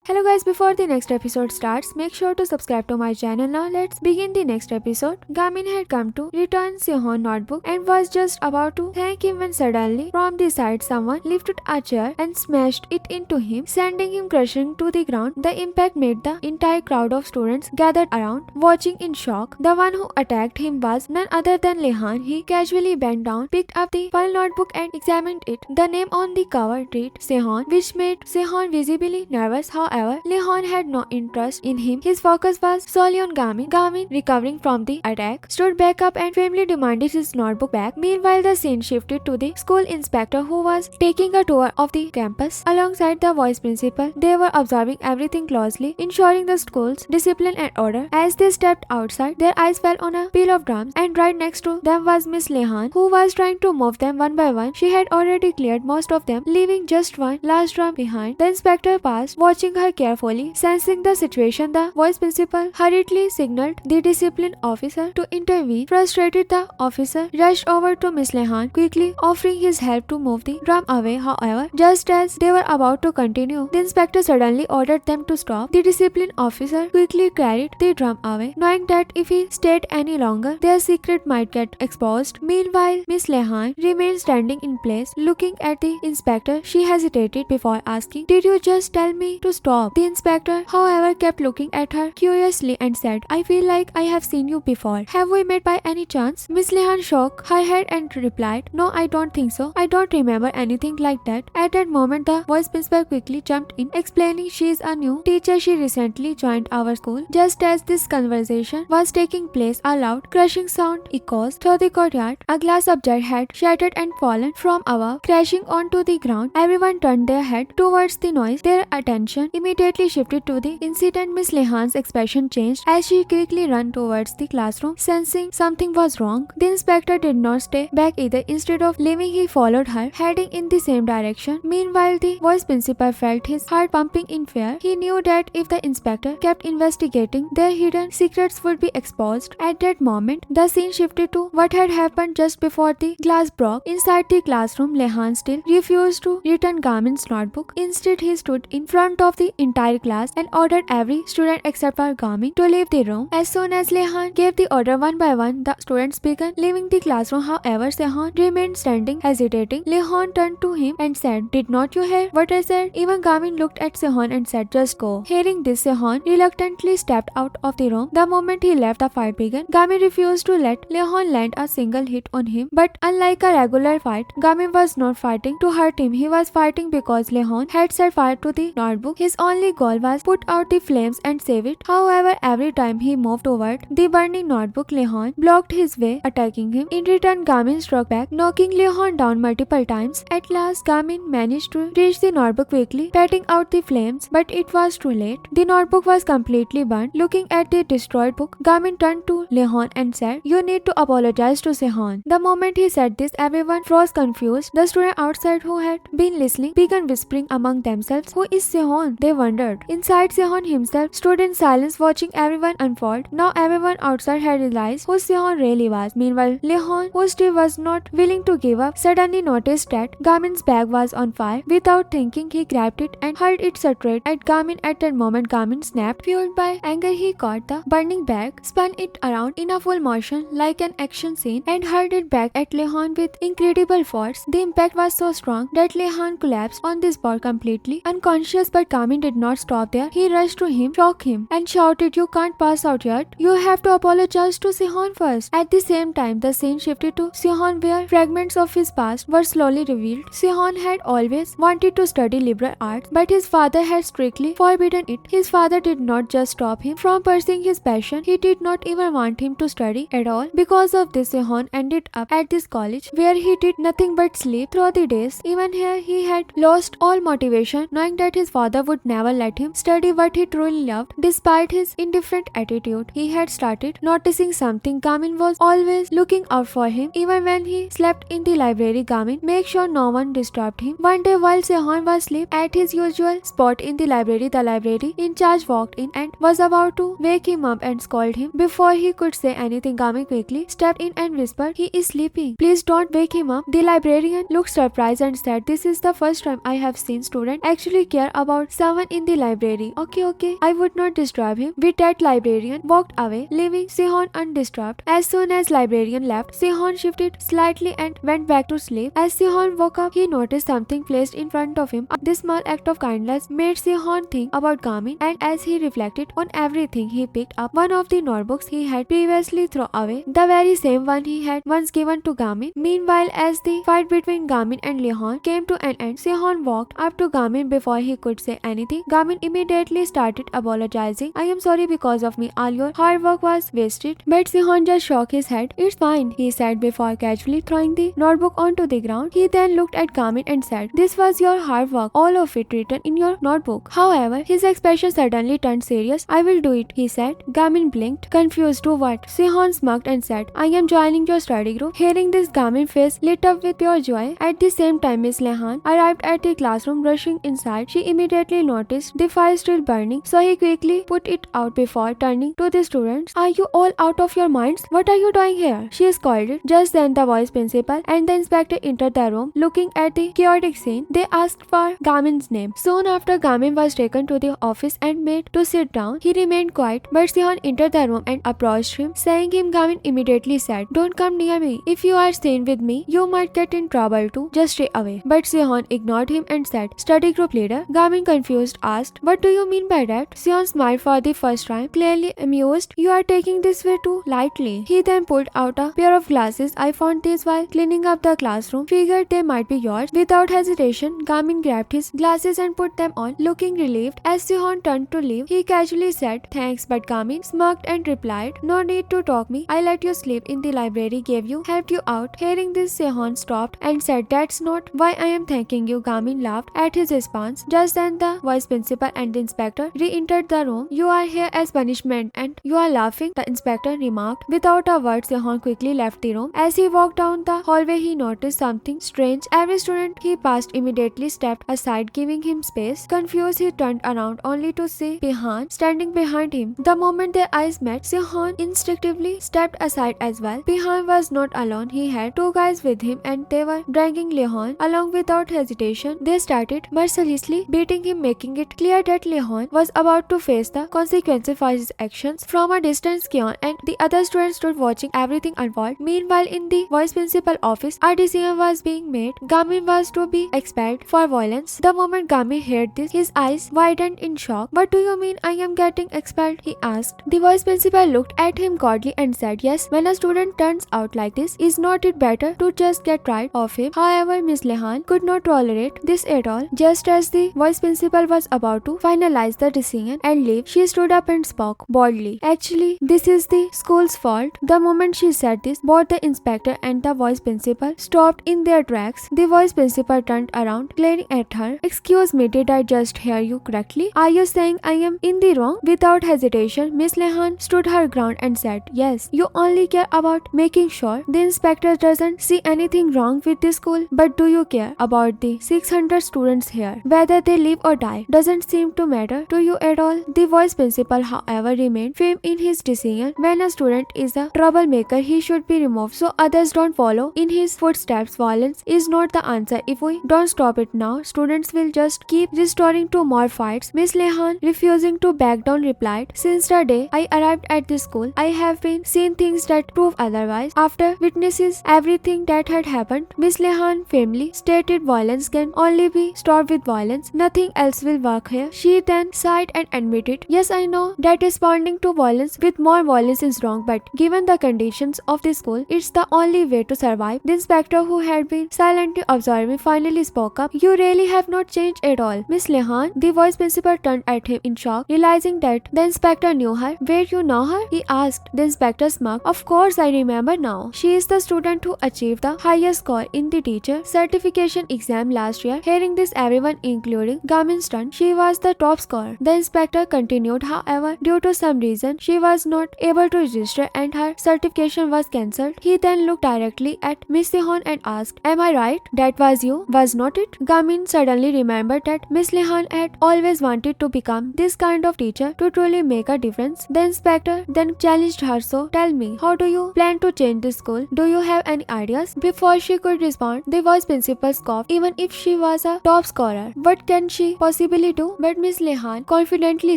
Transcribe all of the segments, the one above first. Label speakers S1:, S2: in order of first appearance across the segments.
S1: Hello guys, before the next episode starts, make sure to subscribe to my channel. Now let's begin the next episode. Gamin had come to return Sehon's notebook and was just about to thank him when suddenly from the side someone lifted a chair and smashed it into him, sending him crashing to the ground. The impact made the entire crowd of students gathered around, watching in shock. The one who attacked him was none other than Lehan. He casually bent down, picked up the file notebook and examined it. The name on the cover read Sehon, which made Sehon visibly nervous. However, Lehan had no interest in him. His focus was solely on Gamin. Gamin, recovering from the attack, stood back up and firmly demanded his notebook back. Meanwhile, the scene shifted to the school inspector who was taking a tour of the campus. Alongside the vice principal, they were observing everything closely, ensuring the school's discipline and order. As they stepped outside, their eyes fell on a pile of drums, and right next to them was Miss Lehan, who was trying to move them one by one. She had already cleared most of them, leaving just one last drum behind. The inspector passed, watching her carefully. Sensing the situation, the vice principal hurriedly signaled the discipline officer to intervene. Frustrated, the officer rushed over to Miss Lehan, quickly offering his help to move the drum away. However, just as they were about to continue, the inspector suddenly ordered them to stop. The discipline officer quickly carried the drum away, knowing that if he stayed any longer, their secret might get exposed. Meanwhile, Miss Lehan remained standing in place, looking at the inspector. She hesitated before asking, "Did you just tell me to stop?" The inspector, however, kept looking at her curiously and said, "I feel like I have seen you before. Have we met by any chance?" Miss Lehan shook her head and replied, "No, I don't think so. I don't remember anything like that." At that moment, the vice principal quickly jumped in, explaining she is a new teacher. She recently joined our school. Just as this conversation was taking place, a loud crushing sound echoes through the courtyard. A glass object had shattered and fallen from above, crashing onto the ground. Everyone turned their head towards the noise. Their attention immediately shifted to the incident. Miss Lehan's expression changed as she quickly ran towards the classroom, sensing something was wrong. The inspector did not stay back either. Instead of leaving, he followed her, heading in the same direction. Meanwhile, the vice principal felt his heart pumping in fear. He knew that if the inspector kept investigating, their hidden secrets would be exposed. At that moment, the scene shifted to what had happened just before the glass broke. Inside the classroom, Lehan still refused to return Gamin's notebook. Instead, he stood in front of the entire class and ordered every student except for Gamin to leave the room. As soon as Lehan gave the order, one by one, the students began leaving the classroom. However, Sehon remained standing, hesitating. Lehan turned to him and said, "Did not you hear what I said?" Even Gamin looked at Sehon and said, "Just go." Hearing this, Sehon reluctantly stepped out of the room. The moment he left, the fight began. Gamin refused to let Lehan land a single hit on him. But unlike a regular fight, Gamin was not fighting to hurt him. He was fighting because Lehan had set fire to the notebook. His only goal was put out the flames and save it. However, every time he moved toward the burning notebook, Lehan blocked his way, attacking him. In return, Gamin struck back, knocking Lehan down multiple times. At last, Gamin managed to reach the notebook quickly, patting out the flames, but it was too late. The notebook was completely burned. Looking at the destroyed book, Gamin turned to Lehan and said, "You need to apologize to Sehon." The moment he said this, everyone froze confused. The students outside who had been listening began whispering among themselves, "Who is Sehon?" They wondered. Inside, Sehon himself stood in silence, watching everyone unfold. Now everyone outside had realized who Sehon really was. Meanwhile, Lehan, who still was not willing to give up, suddenly noticed that Gamin's bag was on fire. Without thinking, he grabbed it and hurled it straight at Gamin. At that moment, Gamin snapped. Fueled by anger, he caught the burning bag, spun it around in a full motion like an action scene, and hurled it back at Lehan with incredible force. The impact was so strong that Lehan collapsed on the spot completely unconscious, but Gamin did not stop there. He rushed to him, shook him, and shouted, "You can't pass out yet. You have to apologize to Sehon first." At the same time, the scene shifted to Sehon, where fragments of his past were slowly revealed. Sehon had always wanted to study liberal arts, but his father had strictly forbidden it. His father did not just stop him from pursuing his passion, he did not even want him to study at all. Because of this, Sehon ended up at this college, where he did nothing but sleep through the days. Even here, he had lost all motivation, knowing that his father would never let him study what he truly loved. Despite his indifferent attitude, he had started noticing something. Gamin was always looking out for him. Even when he slept in the library, Gamin made sure no one disturbed him. One day, while Sehon was asleep at his usual spot in the library in charge walked in and was about to wake him up and scold him. Before he could say anything, Gamin quickly stepped in and whispered, "He is sleeping. Please don't wake him up." The librarian looked surprised and said, "This is the first time I have seen students actually care about someone someone in the library. Okay, I would not disturb him. With that, librarian walked away, leaving Sehon undisturbed. As soon as librarian left, Sehon shifted slightly and went back to sleep. As Sehon woke up, he noticed something placed in front of him. This small act of kindness made Sehon think about Gamin, and as he reflected on everything, he picked up one of the notebooks he had previously thrown away, the very same one he had once given to Gamin. Meanwhile, as the fight between Gamin and Lehon came to an end, Sehon walked up to Gamin before he could say anything. Gamin immediately started apologizing. I am sorry, because of me all your hard work was wasted. But Sehon just shook his head. It's fine, he said before casually throwing the notebook onto the ground. He then looked at Gamin and said, this was your hard work, all of it written in your notebook. However, his expression suddenly turned serious. I will do it, he said. Gamin blinked, confused. To what? Sehon smirked and said, I am joining your study group. Hearing this, Gamin's face lit up with pure joy. At the same time, Miss Lehan arrived at the classroom. Rushing inside, she immediately noticed the fire still burning, so he quickly put it out before turning to the students. Are you all out of your minds? What are you doing here? She scolded. Just then, the vice principal and the inspector entered the room. Looking at the chaotic scene, they asked for Gamin's name. Soon after, Gamin was taken to the office and made to sit down. He remained quiet, but Sehon entered the room and approached him. Saying him, Gamin immediately said, don't come near me. If you are seen with me, you might get in trouble too. Just stay away. But Sehon ignored him and said, study group leader. Gamin, confused, asked, what do you mean by that? Sehon smiled for the first time, clearly amused. You are taking this way too lightly. He then pulled out a pair of glasses. I found these while cleaning up the classroom. Figured they might be yours. Without hesitation, Gamin grabbed his glasses and put them on. Looking relieved, as Sehon turned to leave, he casually said, thanks, but Gamin smirked and replied, no need to talk me. I let you sleep in the library, gave you, helped you out. Hearing this, Sehon stopped and said, that's not why I am thanking you. Gamin laughed at his response. Just then, the vice principal and the inspector re-entered the room. You are here as punishment and you are laughing, the inspector remarked. Without a word, Sehon quickly left the room. As he walked down the hallway, he noticed something strange. Every student he passed immediately stepped aside, giving him space. Confused, he turned around only to see Pihan standing behind him. The moment their eyes met, Sehon instinctively stepped aside as well. Pihan was not alone. He had two guys with him and they were dragging Lehon along without hesitation. They started mercilessly beating him, making it clear that Lehon was about to face the consequences for his actions. From a distance, Gyeong and the other students stood watching everything unfold. Meanwhile, in the vice principal office, a decision was being made. Gamin was to be expelled for violence. The moment Gamin heard this, his eyes widened in shock. What do you mean I am getting expelled? He asked. The vice principal looked at him coldly and said, yes, when a student turns out like this, is not it better to just get rid of him? However, Miss Lehan could not tolerate this at all. Just as the vice principal was about to finalize the decision and leave, she stood up and spoke boldly. Actually, this is the school's fault. The moment she said this, both the inspector and the vice principal stopped in their tracks. The vice principal turned around, glaring at her. Excuse me, did I just hear you correctly? Are you saying I am in the wrong? Without hesitation, Miss Lehan stood her ground and said, yes, you only care about making sure the inspector doesn't see anything wrong with the school. But do you care about the 600 students here? Whether they live or die doesn't seem to matter to you at all. The vice principal, however, remained firm in his decision. When a student is a troublemaker, he should be removed so others don't follow in his footsteps. Violence is not the answer. If we don't stop it now, students will just keep restoring to more fights. Miss Lehan, refusing to back down, replied, since the day I arrived at the school, I have been seeing things that prove otherwise. After witnesses everything that had happened, Miss Lehan firmly stated violence can only be stopped with violence. Nothing else will work here. She then sighed and admitted, yes, I know that responding to violence with more violence is wrong, but given the conditions of the school, it's the only way to survive. The inspector, who had been silently observing, finally spoke up. You really have not changed at all, Miss Lehan. The vice principal turned at him in shock, realizing that the inspector knew her. Where you know her? He asked. The inspector smirked. Of course I remember now. She is the student who achieved the highest score in the teacher certification exam last year. Hearing this, everyone including Gamin stunned. She was the top scorer. The inspector continued, however, due to some reason, she was not able to register and her certification was cancelled. He then looked directly at Miss Sehon and asked, am I right? That was you, was not it? Gamin suddenly remembered that Miss Lehan had always wanted to become this kind of teacher to truly make a difference. The inspector then challenged her, so tell me, how do you plan to change the school? Do you have any ideas? Before she could respond, the vice principal scoffed. Even if she was a top scorer, what can she possibly possibly too, but Miss Lehan confidently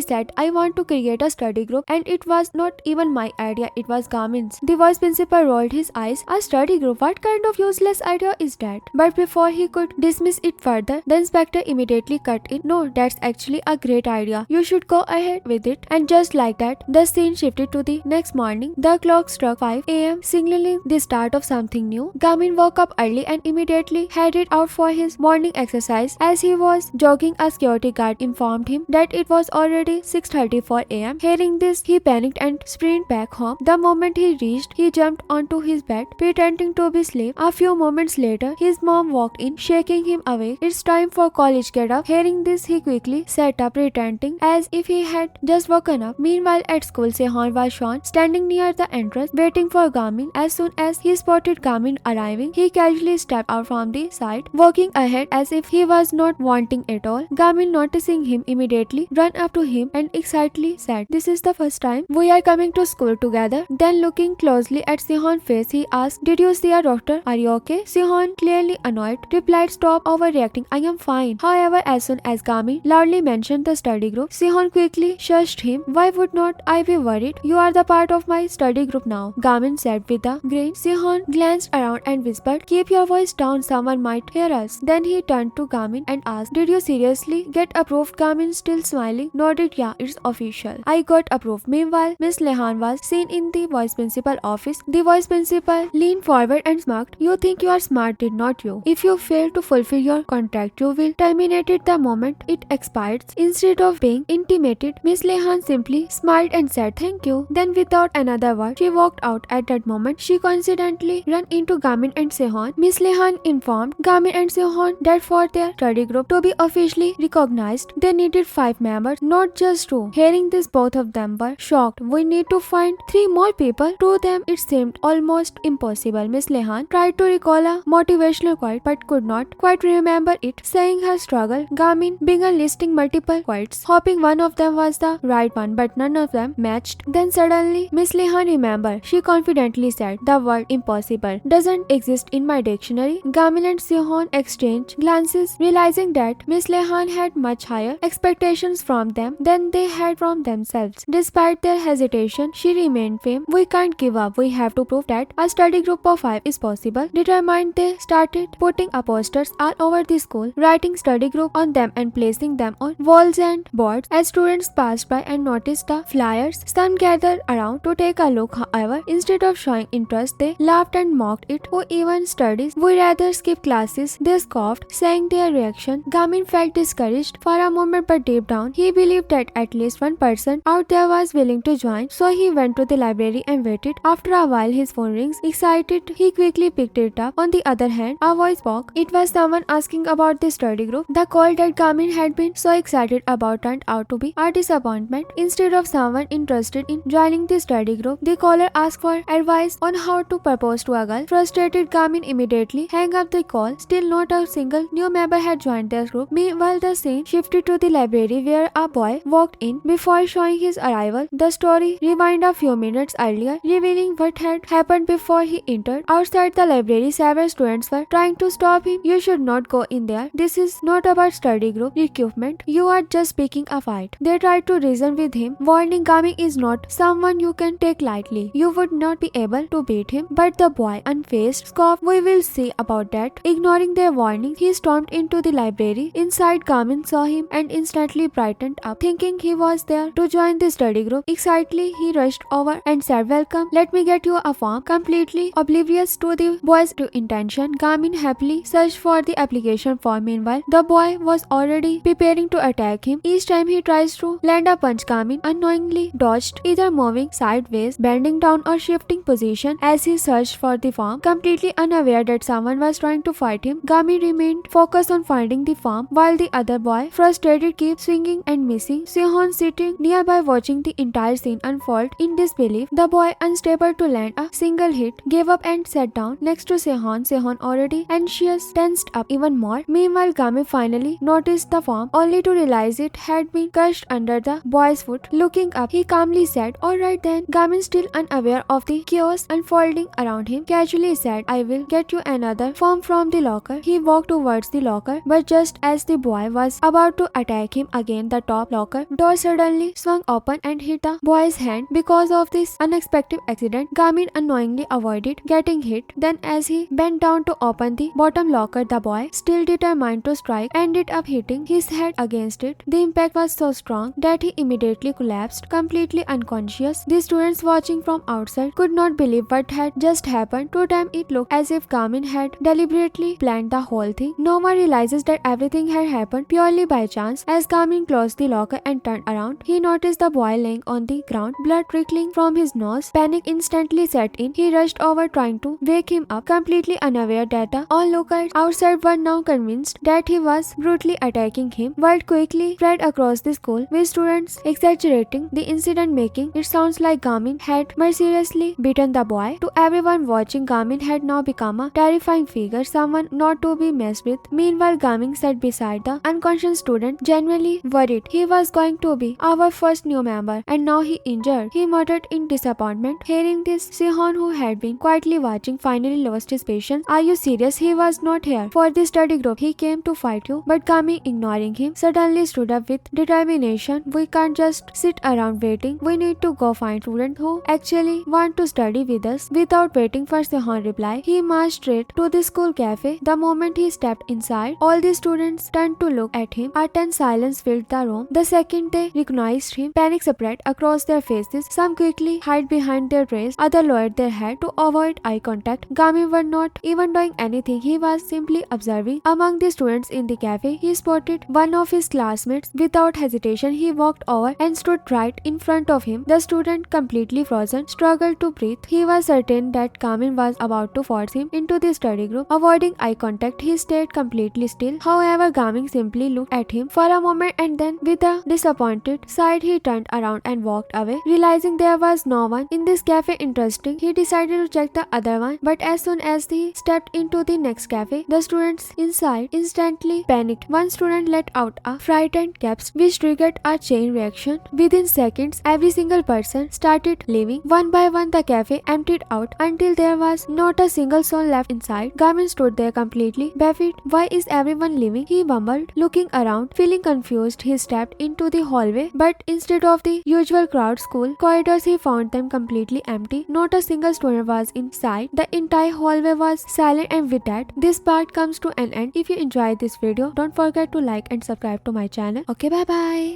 S1: said, I want to create a study group, and it was not even my idea, it was Gamin's. The vice principal rolled his eyes. A study group? What kind of useless idea is that? But before he could dismiss it further, the inspector immediately cut in. No, that's actually a great idea. You should go ahead with it. And just like that, the scene shifted to the next morning. The clock struck 5 a.m., signaling the start of something new. Gamin woke up early and immediately headed out for his morning exercise. As he was jogging, a security guard informed him that it was already 6:34 a.m. Hearing this, he panicked and sprinted back home. The moment he reached, he jumped onto his bed, pretending to be asleep. A few moments later, his mom walked in, shaking him awake. It's time for college, get up. Hearing this, he quickly sat up, pretending as if he had just woken up. Meanwhile, at school, Sehon was shown standing near the entrance, waiting for Gamin. As soon as he spotted Gamin arriving, he casually stepped out from the side, walking ahead as if he was not wanting at all. Gamin, noticing him, immediately ran up to him and excitedly said, This is the first time we are coming to school together. Then looking closely at Sehon's face, he asked, Did you see a doctor? Are you okay? Sehon, clearly annoyed, replied, Stop overreacting. I am fine. However, as soon as Gamin loudly mentioned the study group, Sehon quickly shushed him. Why would not I be worried? You are the part of my study group now, Gamin said with a grin. Sehon glanced around and whispered, Keep your voice down, someone might hear us. Then he turned to Gamin and asked, Did you seriously get approved? Gamin, still smiling, nodded, Yeah, it's official. I got approved. Meanwhile, Miss Lehan was seen in the vice principal office. The vice principal leaned forward and smirked. You think you are smart, did not you? If you fail to fulfill your contract, you will terminate it the moment it expires. Instead of being intimidated, Miss Lehan simply smiled and said, Thank you. Then without another word, she walked out. At that moment, she coincidentally ran into Gamin and Sehon. Miss Lehan informed Gamin and Sehon that for their study group to be officially recognized, they needed 5 members, not just 2. Hearing this, both of them were shocked. We need to find 3 more people. To them, it seemed almost impossible. Miss Lehan tried to recall a motivational quote but could not quite remember it. Saying her struggle, Gamin began listing multiple quotes, hoping one of them was the right one, but none of them matched. Then suddenly, Miss Lehan remembered. She confidently said, The word impossible doesn't exist in my dictionary. Gamin and Sehon exchanged glances, realizing that Miss Lehan had much higher expectations from them than they had from themselves. Despite their hesitation, she remained firm. We can't give up. We have to prove that a study group of 5 is possible. Determined, they started putting up posters all over the school, writing study group on them and placing them on walls and boards. As students passed by and noticed the flyers, some gathered around to take a look. However, instead of showing interest, they laughed and mocked it. Who even studies? We rather skip classes, they scoffed, saying their reaction. Gamin felt discouraged for a moment, but deep down, he believed that at least one person out there was willing to join. So he went to the library and waited. After a while, his phone rings. Excited, he quickly picked it up. On the other hand, a voice spoke. It was someone asking about the study group. The call that Gamin had been so excited about turned out to be a disappointment. Instead of someone interested in joining the study group, the caller asked for advice on how to propose to a girl. Frustrated, Gamin immediately hung up the call. Still not a single new member had joined their group. Meanwhile, the scene shifted to the library where a boy walked in. Before showing his arrival, the story rewind a few minutes earlier, revealing what had happened before he entered. Outside the library, several students were trying to stop him. You should not go in there. This is not about study group recruitment. You are just picking a fight. They tried to reason with him, warning Gamin is not someone you can take lightly. You would not be able to beat him. But the boy, unfazed, scoffed. We will see about that. Ignoring their warning, he stormed into the library. Inside, Gamin saw him and instantly brightened up, thinking he was there to join the study group. Excitedly, he rushed over and said, Welcome, let me get you a form. Completely oblivious to the boy's true intention, Gamin happily searched for the application form. Meanwhile, the boy was already preparing to attack him. Each time he tries to land a punch, Gamin unknowingly dodged, either moving sideways, bending down, or shifting position as he searched for the form. Completely unaware that someone was trying to fight him, Gamin remained focused on finding the form, while the other boy, frustrated, kept swinging and missing. Sehon, sitting nearby watching the entire scene unfold in disbelief. The boy, unstable to land a single hit, gave up and sat down next to Sehon. Sehon, already anxious, tensed up even more. Meanwhile, Gamin finally noticed the form, only to realize it had been crushed under the boy's foot. Looking up, he calmly said, Alright then. Gamin, still unaware of the chaos unfolding around him, casually said, I will get you another form from the locker. He walked towards the locker, but just as the boy was about to attack him again. The top locker door suddenly swung open and hit the boy's hand. Because of this unexpected accident, Gamin unknowingly avoided getting hit. Then as he bent down to open the bottom locker, the boy, still determined to strike, ended up hitting his head against it. The impact was so strong that he immediately collapsed, completely unconscious. The students watching from outside could not believe what had just happened. To them it looked as if Gamin had deliberately planned the whole thing. No one realizes that everything had happened purely by chance. As Gamin closed the locker and turned around, he noticed the boy laying on the ground, blood trickling from his nose. Panic instantly set in. He rushed over trying to wake him up, completely unaware that the onlookers outside were now convinced that he was brutally attacking him. Word quickly spread across the school, with students exaggerating the incident, making it sound like Gamin had mercilessly beaten the boy. To everyone watching, Gamin had now become a terrifying figure, someone not to be messed with. Meanwhile, Gamin sat beside the unconscious student, genuinely worried. He was going to be our first new member, and now he injured, he muttered in disappointment. Hearing this, Hyun, who had been quietly watching, finally lost his patience. Are you serious? He was not here for the study group. He came to fight you. But Gamin, ignoring him, suddenly stood up with determination. We can't just sit around waiting. We need to go find students who actually want to study with us. Without waiting for Hyun reply, he marched straight to the school cafe. The moment he stepped inside, all the students turned to look at him. A tense silence filled the room. The second they recognized him, panic spread across their faces. Some quickly hid behind their trays, others lowered their head to avoid eye contact. Gamin was not even doing anything. He was simply observing. Among the students in the cafe, he spotted one of his classmates. Without hesitation, he walked over and stood right in front of him. The student, completely frozen, struggled to breathe. He was certain that Gamin was about to force him into the study group. Avoiding eye contact, he stayed completely still. However, Gamin simply looked at him for a moment and then, with a disappointed sigh, he turned around and walked away. Realizing there was no one in this cafe interesting, he decided to check the other one. But as soon as he stepped into the next cafe, the students inside instantly panicked. One student let out a frightened gasp, which triggered a chain reaction. Within seconds, every single person started leaving. One by one, the cafe emptied out until there was not a single soul left inside. Gamin stood there completely baffled. Why is everyone leaving? He mumbled, looking around. Feeling confused, he stepped into the hallway, but instead of the usual crowd school corridors, he found them completely empty. Not a single student was in sight. The entire hallway was silent, and with that, this part comes to an end. If you enjoyed this video, don't forget to like and subscribe to my channel. Okay, bye bye.